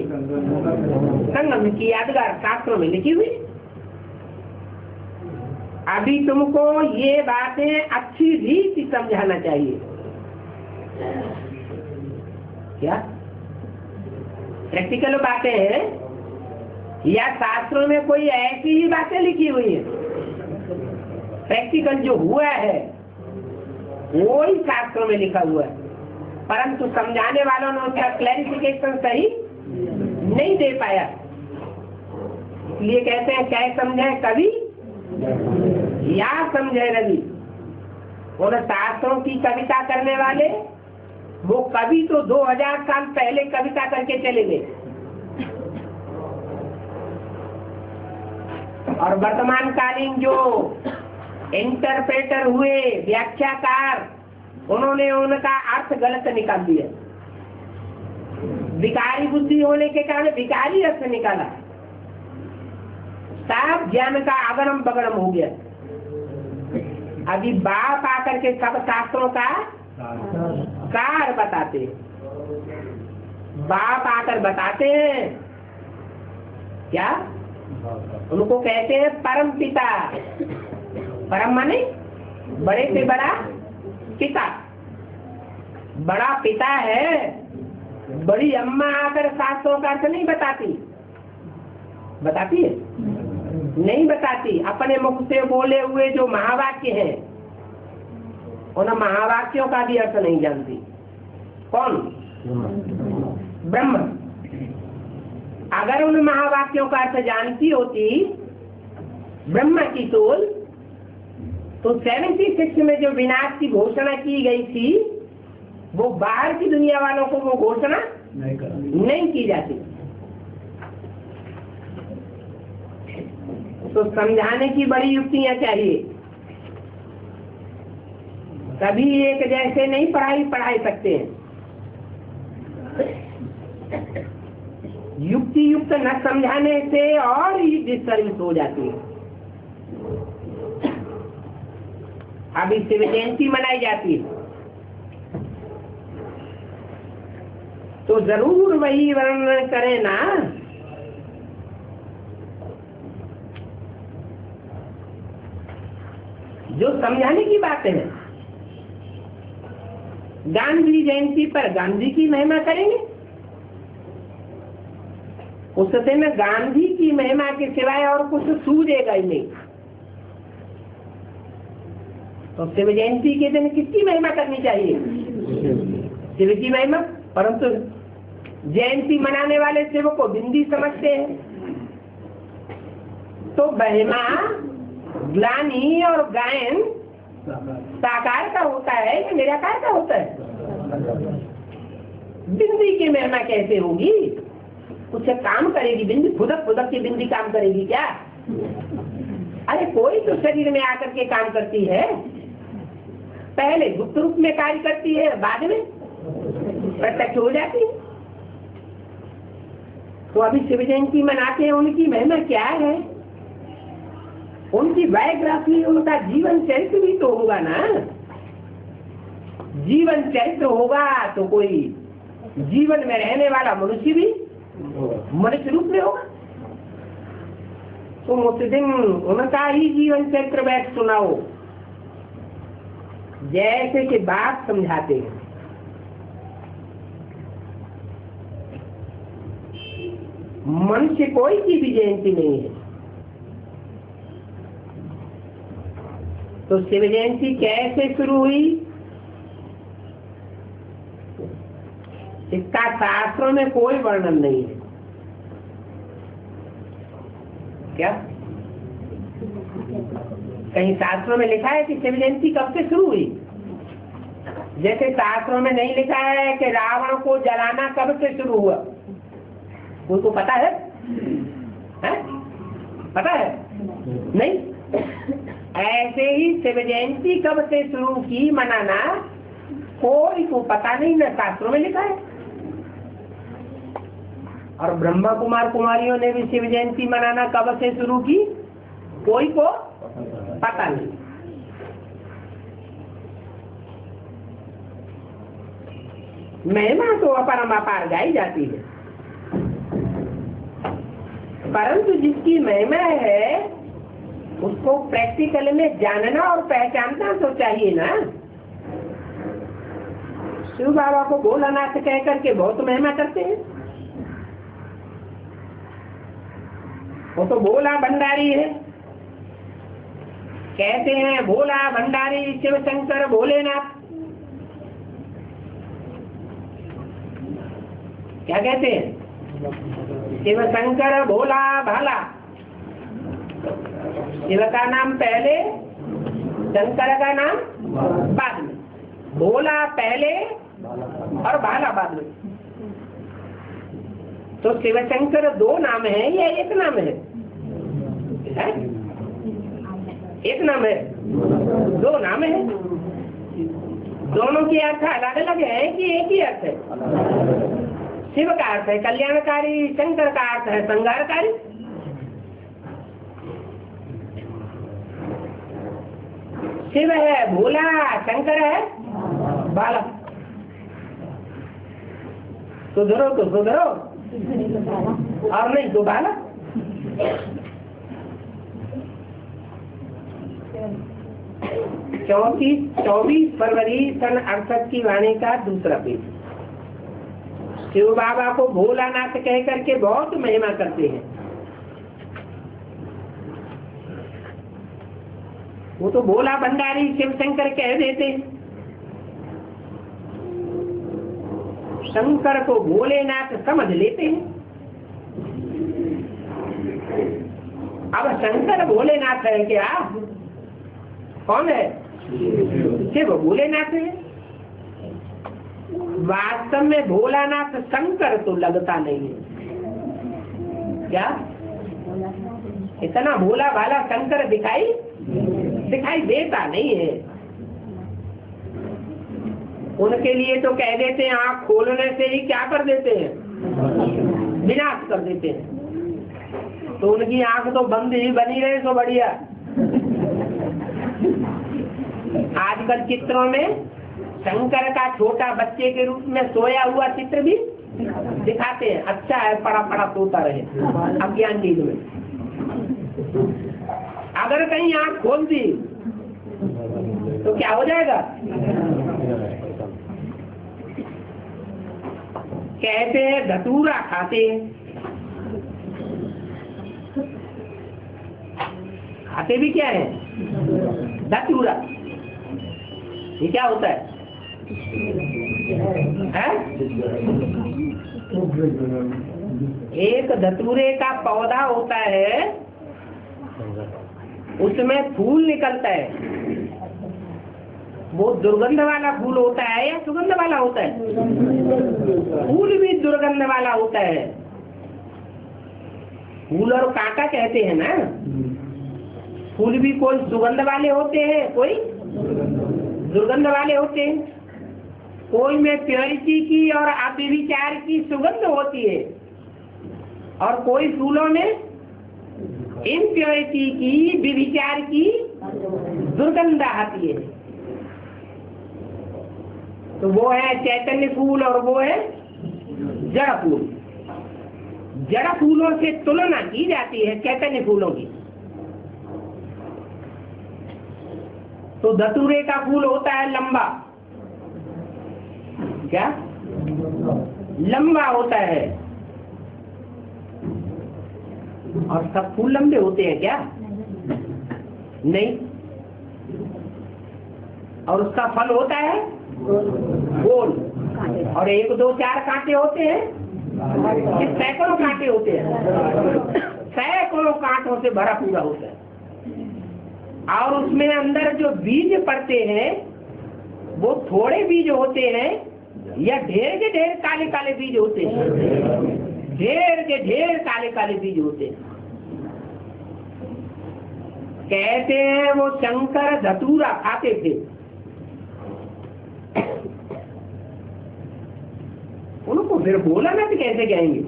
[SPEAKER 1] संगम की यादगार शास्त्रों में लिखी हुई। अभी तुमको ये बातें अच्छी रीति समझाना चाहिए। क्या प्रैक्टिकल बातें हैं या शास्त्रों में कोई ऐसी ही बातें लिखी हुई है? प्रैक्टिकल जो हुआ है वो ही शास्त्रों में लिखा हुआ है, परंतु समझाने वालों ने उसका क्लैरिफिकेशन सही नहीं दे पाया। इसलिए कहते हैं क्या समझे कवि या समझे रवि। उन शास्त्रों की कविता करने वाले वो कवि तो 2000 साल पहले कविता करके चले गए, और वर्तमान कालीन जो इंटरप्रेटर हुए, व्याख्याकार, उन्होंने उनका अर्थ गलत निकाल दिया। विकारी बुद्धि होने के कारण विकारी अर्थ निकाला, सब ज्ञान का अगरम बगड़म हो गया। अभी बाप आकर के सब शास्त्रों का सार बताते, बाप आकर बताते हैं क्या? उनको कहते हैं परम पिता। परम माने बड़े से बड़ा पिता, बड़ा पिता है। बड़ी अम्मा आकर शास्त्रों का अर्थ नहीं बताती, बताती है? नहीं बताती। अपने मुख से बोले हुए जो महावाक्य हैं उन महावाक्यों का भी अर्थ नहीं जानती। कौन? ब्रह्म। अगर उन महावाक्यों का अर्थ जानती होती ब्रह्मा की तोल, तो 76 में जो विनाश की घोषणा की गई थी वो बाहर की दुनिया वालों को वो घोषणा नहीं की जाती। तो समझाने की बड़ी युक्तियां चाहिए। कभी एक जैसे नहीं पढ़ा सकते हैं। युक्ति युक्त न समझाने से और ही डिस्टर्बेंस हो जाती है। अभी शिव जयंती मनाई जाती है तो जरूर वही वर्णन करें ना। जो समझाने की बातें हैं। गांधी जयंती पर गांधी की महिमा करेंगे, उस दिन गांधी की महिमा के सिवाय और कुछ सूझेगा ही नहीं। तो शिव जयंती के दिन किसकी महिमा करनी चाहिए? शिव की महिमा। परंतु जयंती मनाने वाले शिव को बिंदी समझते हैं। तो महिमा, ग्लानि और गायन साकार का होता है या निराकार का होता है? बिंदी की महिमा कैसे होगी? कुछ काम करेगी बिंदी? फुदक फुदक की बिंदी काम करेगी क्या? अरे कोई तो शरीर में आकर के काम करती है। पहले गुप्त रूप में कार्य करती है, बाद में प्रत्यक्ष हो जाती है। तो अभी शिव जयंती मनाते हैं, उनकी महिमा क्या है? उनकी बायोग्राफी, उनका जीवन चरित्र भी तो होगा ना। जीवन चरित्र होगा तो कोई जीवन में रहने वाला मनुष्य भी मनुष्य रूप में होगा। तुम उस दिन उनका ही जीवन चक्र बैठ सुनाओ, जैसे कि बात समझाते हैं। मनुष्य कोई की भी जयंती नहीं है, तो शिव जयंती कैसे शुरू हुई, इसका शास्त्रों में कोई वर्णन नहीं है। क्या कहीं शास्त्रों में लिखा है कि शिव जयंती कब से शुरू हुई? जैसे शास्त्रों में नहीं लिखा है कि रावण को जलाना कब से शुरू हुआ। कोई को पता है? पता है? नहीं। ऐसे ही शिव जयंती कब से शुरू की मनाना कोई को पता नहीं, न शास्त्रों में लिखा है। और ब्रह्मा कुमार कुमारियों ने भी शिव जयंती मनाना कब से शुरू की, कोई को पता नहीं। महिमा तो अपरंपार गाई जाती है, परंतु जिसकी महिमा है उसको प्रैक्टिकल में जानना और पहचानना तो चाहिए ना। शिव बाबा को भोलानाथ कह करके बहुत महिमा करते हैं। वो तो भोला भंडारी है, कहते हैं भोला भंडारी शिव शंकर भोलेनाथ। क्या कहते हैं? शिव शंकर भोला भाला। शिव का नाम पहले, शंकर का नाम बाद में, भोला पहले और भाला बाद में। तो शिव शंकर दो नाम है या एक नाम है? एक नाम है, दो नाम है। दोनों के अर्थ अलग अलग है कि एक ही अर्थ है? शिव का अर्थ है कल्याणकारी, शंकर का अर्थ है संहारकारी। शिव है भोला, शंकर है बाला। सुधरो तो सुधरो, और नहीं तो बाला। 24 फरवरी सन 68 की वाणी का दूसरा पेज। शिव बाबा को भोलानाथ कह करके बहुत महिमा करते हैं। वो तो भोला भंडारी शिव शंकर कह देते हैं, शंकर को भोलेनाथ समझ लेते हैं। अब शंकर भोलेनाथ है क्या? कौन है? शिव भोलेनाथ है। वास्तव में भोलानाथ शंकर तो लगता नहीं है। क्या इतना भोला भाला शंकर दिखाई देता नहीं है। उनके लिए तो कह देते हैं आँख खोलने से ही क्या कर देते हैं? विनाश कर देते हैं। तो उनकी आँख तो बंद ही बनी रहे तो बढ़िया। आजकल चित्रों में शंकर का छोटा बच्चे के रूप में सोया हुआ चित्र भी दिखाते हैं। अच्छा है, पड़ा पड़ा सोता रहे अज्ञान नींद में। अगर कहीं आँख खोल दी तो क्या हो जाएगा? कहते हैं धतूरा खाते भी क्या है? धतूरा। ये क्या होता है? एक धतूरे का पौधा होता है, उसमें फूल निकलता है। वो दुर्गंध वाला फूल होता है या सुगंध वाला होता है? फूल भी दुर्गंध वाला होता है। फूल और कांटा कहते हैं ना। फूल भी कोई सुगंध वाले होते हैं, कोई दुर्गंध वाले होते हैं। कोई में प्योरिटी की और अव्यभिचार की सुगंध होती है, और कोई फूलों में इम्प्योरिटी की, व्यभिचार की दुर्गंध आती है। तो वो है चैतन्य फूल और वो है जड़ फूल। जड़ फूलों से तुलना की जाती है चैतन्य फूलों की। तो धतूरे का फूल होता है लंबा, क्या लंबा होता है, और सब फूल लंबे होते हैं क्या? नहीं। और उसका फल होता है गोल, और 1 2 4 कांटे होते हैं, ये सैकड़ों कांटे होते हैं, सैकड़ों कांटों से भरा पूरा होता है। और उसमें अंदर जो बीज पड़ते हैं वो थोड़े बीज होते हैं या ढेर के ढेर काले काले बीज होते हैं? ढेर के ढेर काले काले बीज होते हैं। कहते हैं वो शंकर धतूरा खाते थे। उनको फिर बोला ना तो कैसे कहेंगे?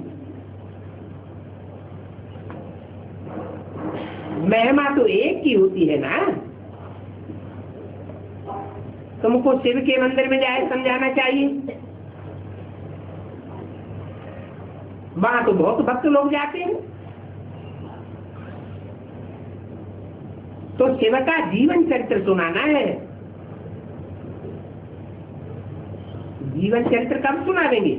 [SPEAKER 1] महिमा तो एक की होती है ना। तुमको शिव के मंदिर में जाए समझाना चाहिए, वहां तो बहुत भक्त लोग जाते हैं। तो शिव का जीवन चरित्र सुनाना है। जीवन चरित्र कब सुना देंगे?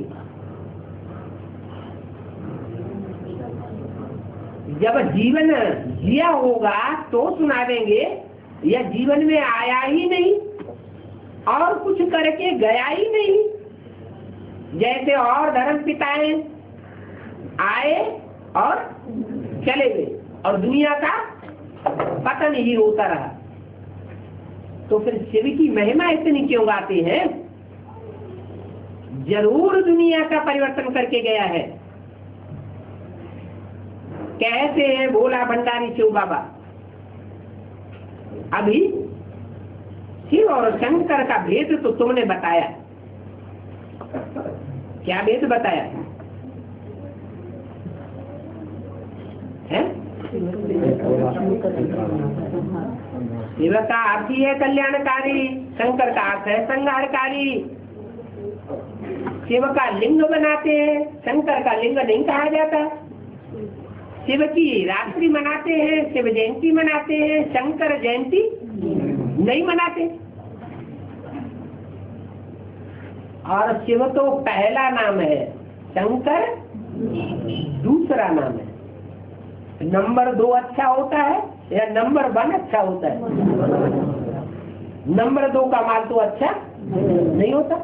[SPEAKER 1] जब जीवन जिया होगा तो सुना देंगे, या जीवन में आया ही नहीं और कुछ करके गया ही नहीं। जैसे और धर्म पिताएं आए और चले गए और दुनिया का पतन ही होता रहा। तो फिर शिव की महिमा इतनी क्यों गाते हैं? जरूर दुनिया का परिवर्तन करके गया है। कहते हैं भोला भंडारी शिव बाबा, अभी शिव और शंकर का भेद तो तुमने बताया। क्या भेद बताया है? शिव का अर्थ ही है कल्याणकारी, शंकर का अर्थ है संहारकारी। शिव का लिंग बनाते हैं, शंकर का लिंग नहीं कहा जाता। शिव की रात्रि मनाते हैं, शिव जयंती मनाते हैं, शंकर जयंती नहीं मनाते। और शिव तो पहला नाम है, शंकर दूसरा नाम है। नंबर 2 अच्छा होता है या नंबर 1 अच्छा होता है? नंबर 2 का माल तो अच्छा नहीं होता।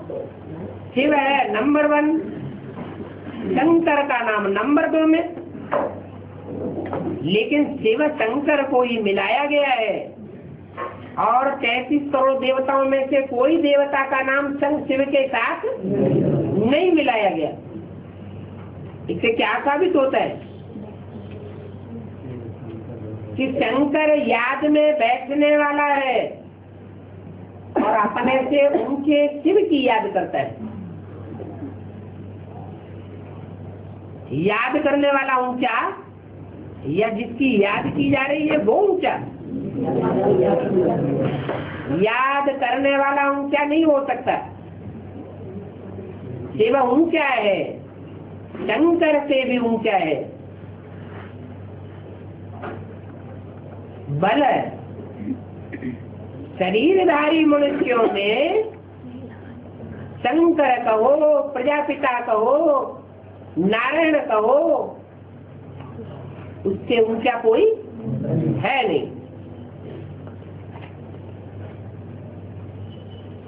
[SPEAKER 1] शिव है नंबर 1, शंकर का नाम नंबर 2 में। लेकिन शिव शंकर को ही मिलाया गया है, और 33 करोड़ देवताओं में से कोई देवता का नाम शिव के साथ नहीं मिलाया गया। इससे क्या साबित होता है? कि शंकर याद में बैठने वाला है और अपने से उनके शिव की याद करता है। याद करने वाला ऊंचा या जिसकी याद की जा रही है वो ऊंचा? याद करने वाला ऊंचा नहीं हो सकता। शिव ऊंचा है, शंकर से भी ऊंचा है। बल शरीरधारी मनुष्यों में शंकर कहो, प्रजापिता कहो, नारायण कहो, उससे ऊंचा कोई है नहीं।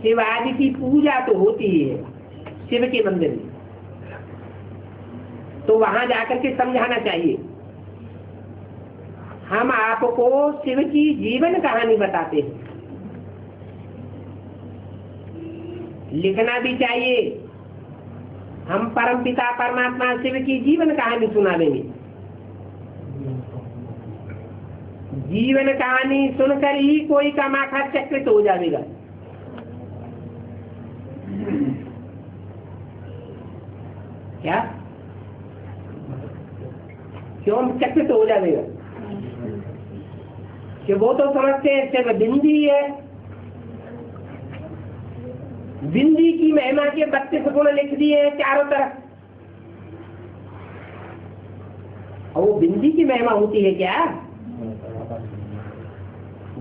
[SPEAKER 1] शिवाजी की पूजा तो होती ही है शिव के मंदिर में, तो वहां जाकर के समझाना चाहिए। हम आपको शिव की जीवन कहानी बताते हैं, लिखना भी चाहिए। हम परम पिता परमात्मा शिव की जीवन कहानी सुना देंगे। जीवन कहानी सुनकर ही कोई का माथा चक्रित हो जाएगा। क्या क्यों चकित हो जाएगा? कि वो तो समझते हैं सिर्फ बिंदी है, बिंदी की महिमा के 32 गुण लिख दिए चारों तरफ। और वो बिंदी की महिमा होती है क्या?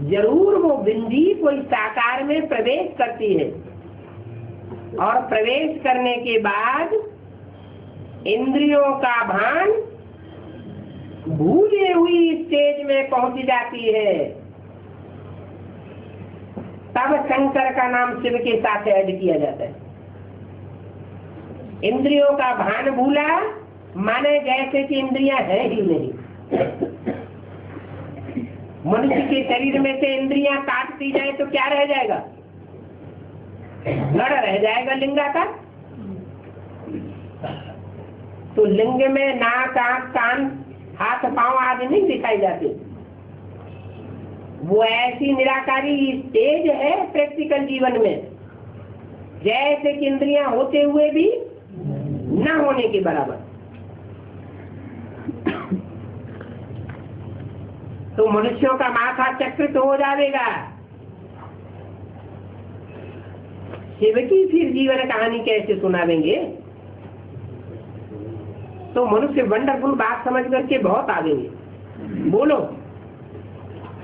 [SPEAKER 1] जरूर वो बिंदी कोई साकार में प्रवेश करती है, और प्रवेश करने के बाद इंद्रियों का भान भूले हुई स्टेज में पहुंच जाती है। तब शंकर का नाम शिव के साथ ऐड किया जाता है। इंद्रियों का भान भूला माने जैसे कि इंद्रियां है ही नहीं। मनुष्य के शरीर में से इंद्रियां काट दी जाए तो क्या रह जाएगा? गढ़ रह जाएगा लिंगाकार। तो लिंग में नाक, आंख, कान, हाथ, पांव आदि नहीं दिखाई जाते। वो ऐसी निराकारी स्टेज है प्रैक्टिकल जीवन में, जैसे कि इंद्रियां होते हुए भी न होने के बराबर। तो मनुष्यों का माथा चक्रित हो जाएगा। शिव की फिर जीवन कहानी कैसे सुनावेंगे? तो मनुष्य वंडरफुल बात समझ करके बहुत आवेंगे। बोलो,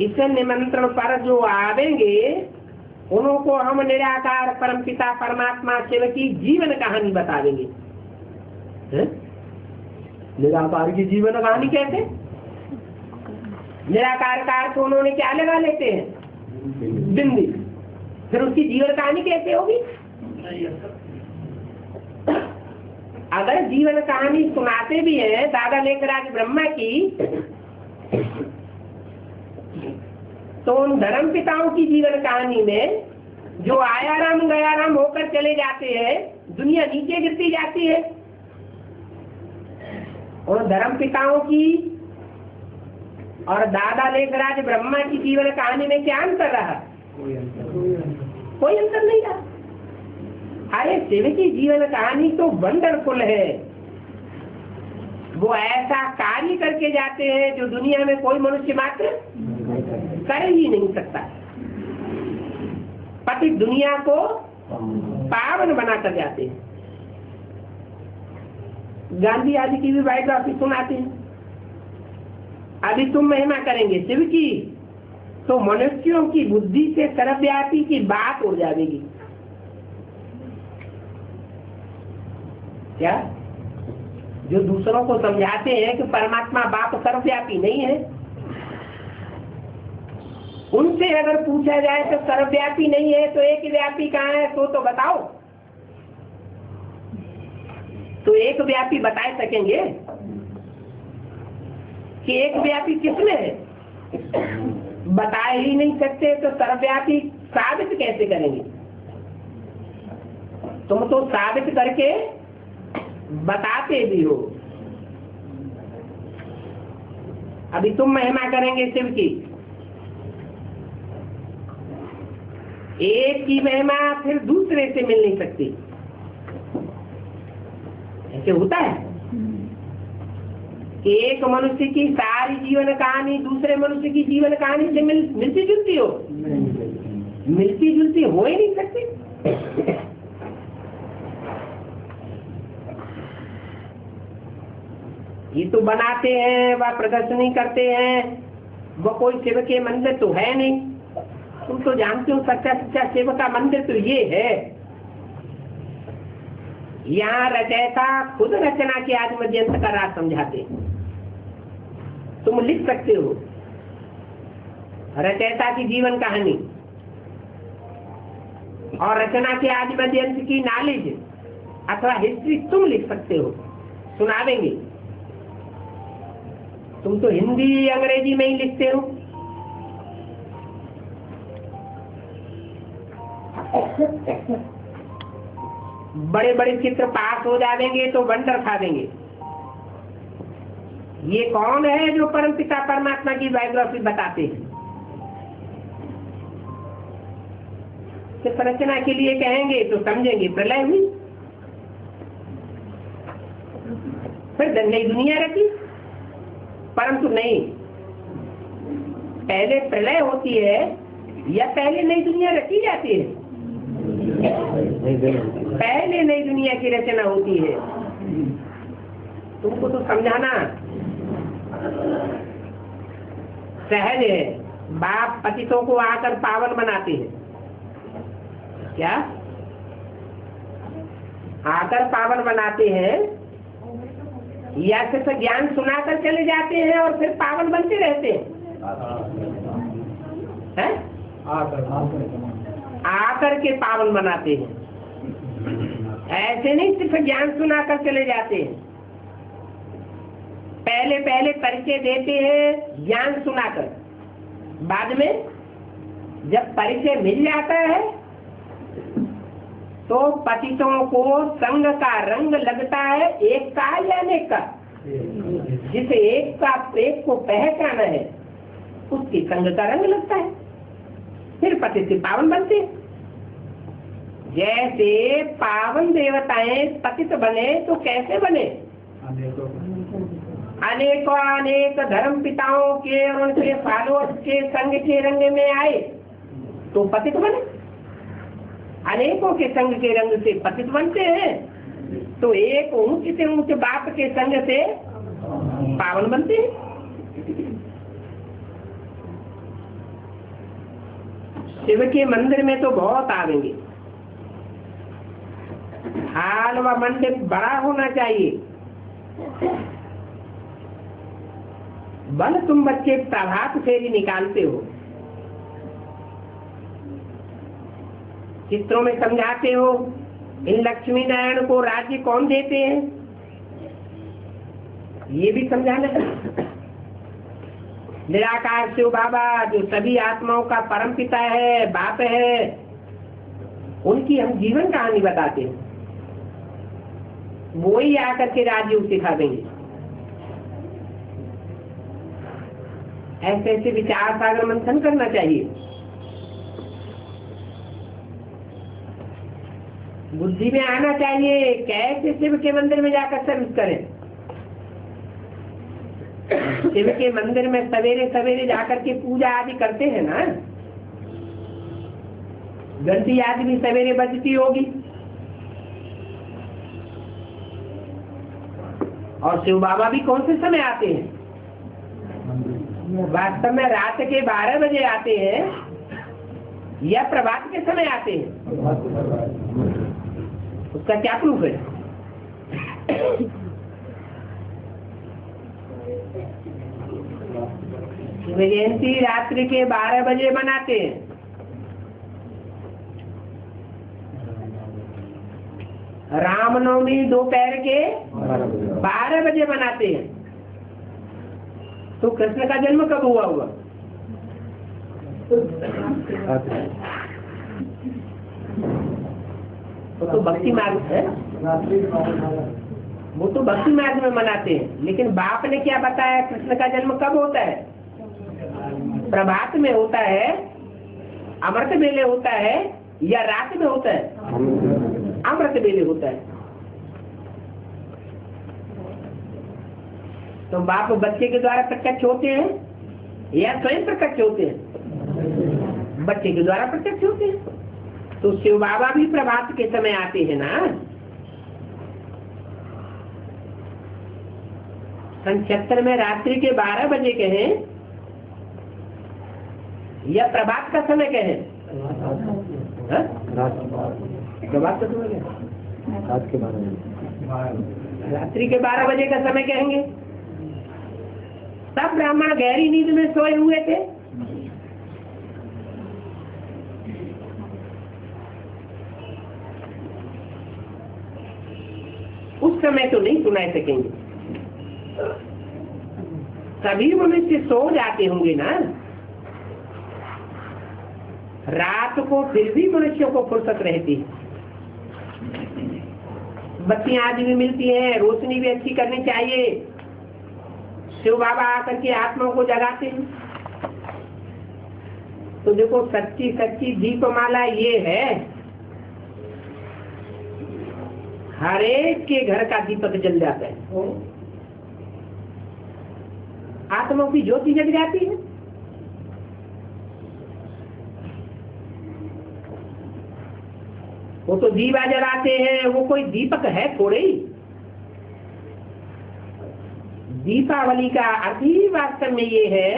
[SPEAKER 1] इस निमंत्रण पर जो आवेंगे उनको हम निराकार परमपिता परमात्मा शिव की जीवन कहानी बतावेंगे। निराकार की जीवन कहानी कैसे? निराकार का अर्थ उन्होंने क्या लगा लेते हैं? बिंदी। फिर उसकी जीवन कहानी कैसे होगी? अगर जीवन कहानी सुनाते भी हैं दादा लेखराज ब्रह्मा की, तो उन धर्म पिताओं की जीवन कहानी में जो आया राम गया राम होकर चले जाते हैं, दुनिया नीचे गिरती जाती है। उन धर्म पिताओं की और दादा लेखराज ब्रह्मा की जीवन कहानी में क्या अंतर रहा? कोई अंतर नहीं रहा। अरे शिव की जीवन कहानी तो वंडरफुल है। वो ऐसा कार्य करके जाते हैं जो दुनिया में कोई मनुष्य मात्र कर ही नहीं सकता। पति दुनिया को पावन बनाकर जाते हैं। गांधी आदि की भी बायोग्राफी सुनाते हैं। अभी तुम महिमा करेंगे शिव की, तो मनुष्यों की बुद्धि से सर्वव्यापी की बात उड़ जाएगी। क्या? जो दूसरों को समझाते हैं कि परमात्मा बाप सर्वव्यापी नहीं है, उनसे अगर पूछा जाए तो सर्वव्यापी नहीं है तो एक व्यापी कहाँ है तो बताओ। तो एक व्यापी बता सकेंगे कि एक व्यापी किसमें है? बता ही नहीं सकते तो सर्वव्यापी साबित कैसे करेंगे? तुम तो साबित करके बताते भी हो। अभी तुम महिमा करेंगे शिव की, एक की महिमा फिर दूसरे से मिल नहीं सकती। ऐसे होता है कि एक मनुष्य की सारी जीवन कहानी दूसरे मनुष्य की जीवन कहानी से मिलती जुलती हो? मिलती जुलती हो ही नहीं सकती। ये तो बनाते हैं, वह प्रदर्शनी करते हैं, वो कोई शिव के मंदिर तो है नहीं। तुम तो जानते हो सच्चा सच्चा शिव का मंदिर तो ये है। यहाँ रचयिता खुद रचना के आदि मध्यंत का राज समझाते। तुम लिख सकते हो रचयिता की जीवन कहानी और रचना के आदि मध्यंत की नॉलेज अथवा हिस्ट्री तुम लिख सकते हो, सुनावेंगे। तुम तो हिंदी अंग्रेजी में ही लिखते हो। बड़े बड़े चित्र पास हो जाएंगे तो वंडर खा देंगे। ये कौन है जो परमपिता परमात्मा की बायोग्राफी बताते हैं? सिर्फ रचना के लिए कहेंगे तो समझेंगे प्रलय हुई, फिर नई दुनिया रखी। परंतु नहीं, पहले प्रलय होती है या पहले नई दुनिया रखी जाती है? पहले नई दुनिया की रचना होती है। तुमको तो समझाना सहज है, बाप पतितों को आकर पावन बनाते हैं। क्या आकर पावन बनाते हैं या सिर्फ ज्ञान सुनाकर चले जाते हैं और फिर पावन बनते रहते हैं? आकर के पावन बनाते हैं। ऐसे नहीं सिर्फ ज्ञान सुनाकर चले जाते हैं, पहले पहले परिचय देते हैं ज्ञान सुनाकर, बाद में जब परिचय मिल जाता है तो पतितों को संग का रंग लगता है, एक का या अनेक का। जिसे एक को पहचाना है उसकी संग का रंग लगता है, फिर पति से पावन बनते हैं। जैसे पावन देवताएं पतित बने तो कैसे बने? अनेकों अनेक धर्म पिताओं के और उनके फॉलोअर्स के संग के रंग में आए तो पतित बने। अनेकों के संग के रंग से पतित बनते हैं तो एक ऊंच से ऊंच बाप के संग से पावन बनते हैं। शिव के मंदिर में तो बहुत आवेंगे। हाल व मंडप बड़ा होना चाहिए। बल तुम बच्चे प्रभात फेरी निकालते हो, चित्रों में समझाते हो इन लक्ष्मी नारायण को राज्य कौन देते हैं, ये भी समझाना है। निराकार शिव बाबा जो सभी आत्माओं का परम पिता है, बाप है, उनकी हम जीवन कहानी बताते हैं। वो ही आकर के राज्य सिखा देंगे। ऐसे ऐसे विचार सागर मंथन करना चाहिए। बुद्धि में आना चाहिए कैसे शिव के मंदिर में जाकर सर्विस करें। शिव के मंदिर में सवेरे सवेरे जाकर के पूजा आदि करते हैं ना, घंटी आदि भी सवेरे बजती होगी। और शिव बाबा भी कौन से समय आते हैं? वास्तव में रात के 12 बजे आते हैं या प्रभात के समय आते हैं? उसका क्या प्रूफ है? शिव जयंती रात्रि के 12 बजे मनाते हैं। रामनवमी दोपहर के 12 बजे मनाते हैं। तो कृष्ण का जन्म कब हुआ होगा? तो भक्ति मार्ग है, वो तो भक्ति मार्ग में मनाते हैं। लेकिन बाप ने क्या बताया कृष्ण का जन्म कब होता है? प्रभात में होता है, अमृत बेले होता है या रात में होता है? अमृत बेले होता है। तो बाप बच्चे के द्वारा प्रत्यक्ष होते हैं या स्वयं प्रत्यक्ष होते हैं? बच्चे के द्वारा प्रत्यक्ष होते हैं। तो शिव बाबा भी प्रभात के समय आते हैं ना। सन 76 में रात्रि के 12 बजे कहें या प्रभात का समय कहें? प्रभात का समय कहें? रात के 12 बजे, रात्रि के 12 बजे का समय कहेंगे। तब ब्राह्मण गहरी नींद में सोए हुए थे। उस समय तो नहीं सुना सकेंगे। सभी मनुष्य सो जाते होंगे ना। रात को फिर भी मनुष्यों को फुर्सत रहती है, बत्तियां आदि भी मिलती हैं, रोशनी भी अच्छी करनी चाहिए। शिव बाबा आकर के आत्माओं को जगाते हैं। तो देखो सच्ची सच्ची दीपमाला ये है, हर एक के घर का दीपक जल जाता है, आत्माओं की ज्योति जग जाती है। वो तो दीवा जलाते हैं, वो कोई दीपक है थोड़े ही। दीपावली का अर्थ ही वास्तव में ये है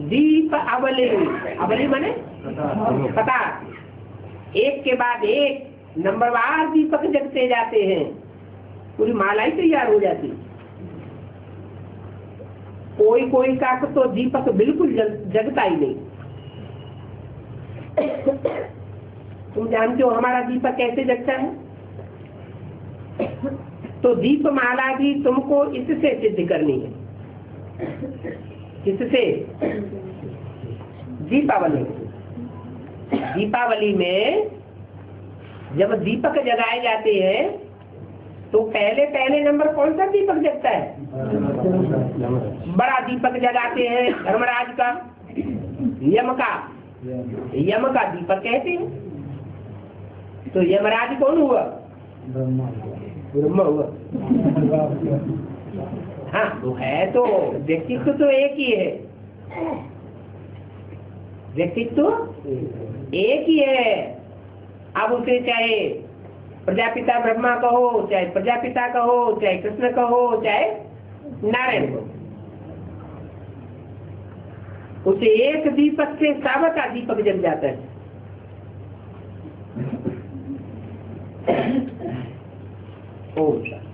[SPEAKER 1] दीप अवली, अवली माने कतार, एक के बाद एक नंबरवार दीपक जगते जाते हैं, पूरी माला ही तैयार हो जाती। कोई कोई का तो दीपक बिल्कुल जगता ही नहीं। तुम जानते हो हमारा दीपक कैसे जगता है? तो दीप माला भी तुमको इससे सिद्ध करनी है। किससे? दीपावली। दीपावली में जब दीपक जगाए जाते हैं तो पहले नंबर कौन सा दीपक जगता है? बड़ा दीपक जगाते हैं धर्मराज का, यम का दीपक कहते हैं। तो यमराज कौन हुआ? ब्रह्मा हुआ। हाँ, तो है तो व्यक्तित्व तो एक ही है, व्यक्तित्व एक ही है। अब उसे चाहे प्रजापिता ब्रह्मा कहो, चाहे प्रजापिता कहो, चाहे कृष्ण कहो, चाहे नारायण कहो, उसे एक दीपक से सबका दीपक जल जाता है। ओम शांति।